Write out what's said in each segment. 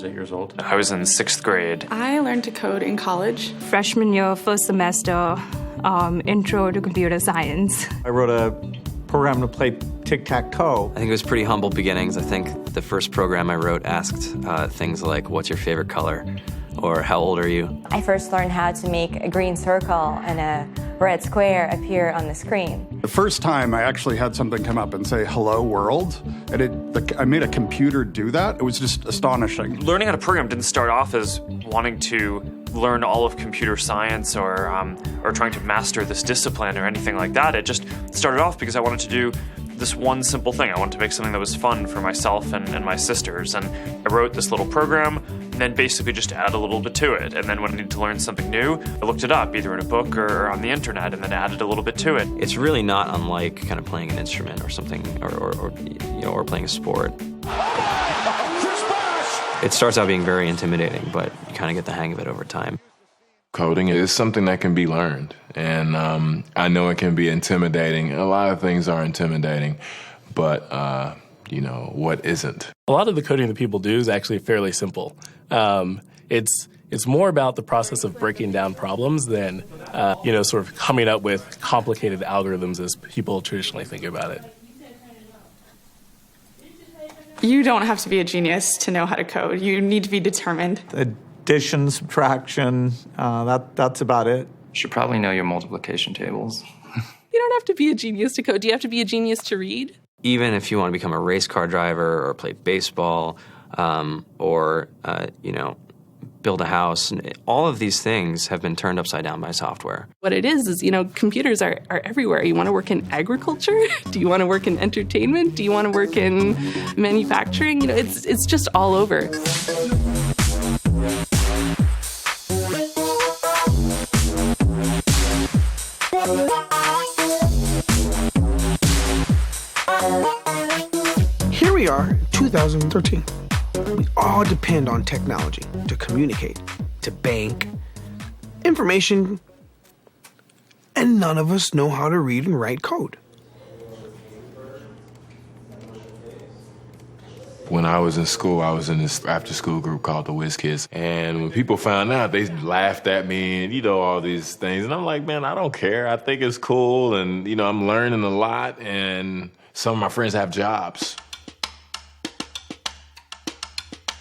was 8 years old. I was in 6th grade. I learned to code in college. Freshman year, first semester, intro to computer science. I wrote a program to play tic-tac-toe. I think it was pretty humble beginnings. I think the first program I wrote asked things like, what's your favorite color? Or how old are you? I first learned how to make a green circle and a red square appear on the screen. The first time I actually had something come up and say, hello world, and I made a computer do that. It was just astonishing. Learning how to program didn't start off as wanting to learn all of computer science or trying to master this discipline or anything like that. It just started off because I wanted to do this one simple thing. I wanted to make something that was fun for myself and my sisters. And I wrote this little program and then basically just add a little bit to it. And then when I needed to learn something new, I looked it up either in a book or on the internet and then added a little bit to it. It's really not unlike kind of playing an instrument or something or playing a sport. It starts out being very intimidating, but you kind of get the hang of it over time. Coding is something that can be learned, and I know it can be intimidating. A lot of things are intimidating, but, what isn't? A lot of the coding that people do is actually fairly simple. It's more about the process of breaking down problems than, sort of coming up with complicated algorithms as people traditionally think about it. You don't have to be a genius to know how to code. You need to be determined. Addition, subtraction, that's about it. You should probably know your multiplication tables. You don't have to be a genius to code. Do you have to be a genius to read? Even if you want to become a race car driver or play baseball or build a house, all of these things have been turned upside down by software. What it is, computers are everywhere. You want to work in agriculture? Do you want to work in entertainment? Do you want to work in manufacturing? It's just all over. Here we are, 2013. We all depend on technology to communicate, to bank, information, and none of us know how to read and write code. When I was in school, I was in this after-school group called the Whiz Kids. And when people found out, they laughed at me and, all these things. And I'm like, man, I don't care. I think it's cool. And, I'm learning a lot. And some of my friends have jobs.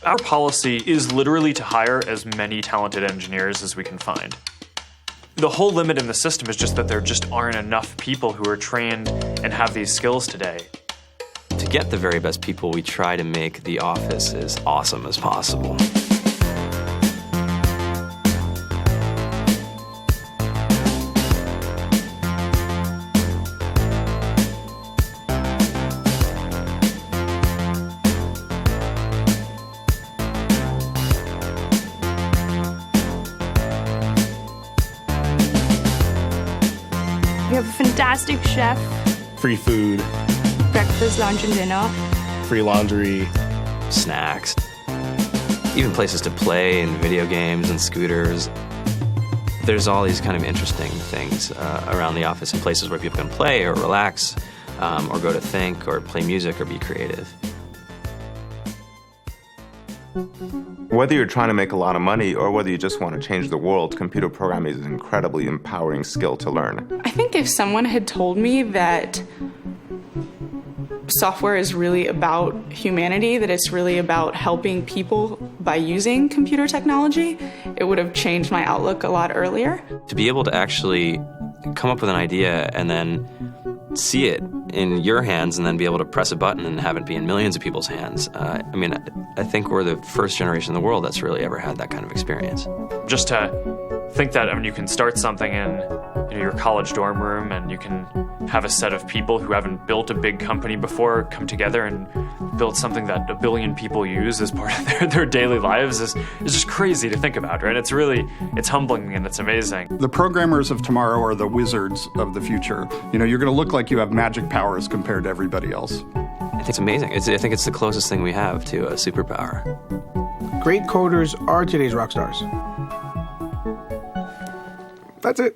Our policy is literally to hire as many talented engineers as we can find. The whole limit in the system is just that there just aren't enough people who are trained and have these skills today. To get the very best people, we try to make the office as awesome as possible. We have a fantastic chef. Free food. Breakfast, lunch, and dinner. Free laundry. Snacks. Even places to play and video games and scooters. There's all these kind of interesting things around the office and places where people can play or relax or go to think or play music or be creative. Whether you're trying to make a lot of money or whether you just want to change the world, computer programming is an incredibly empowering skill to learn. I think if someone had told me that software is really about humanity, that it's really about helping people by using computer technology, it would have changed my outlook a lot earlier. To be able to actually come up with an idea and then see it in your hands and then be able to press a button and have it be in millions of people's hands. I think we're the first generation in the world that's really ever had that kind of experience. Just to think that you can start something in your college dorm room and you can have a set of people who haven't built a big company before come together and build something that 1 billion people use as part of their daily lives is just crazy to think about, right? It's humbling and it's amazing. The programmers of tomorrow are the wizards of the future. You're going to look like you have magic powers compared to everybody else. I think it's amazing. I think it's the closest thing we have to a superpower. Great coders are today's rock stars. That's it.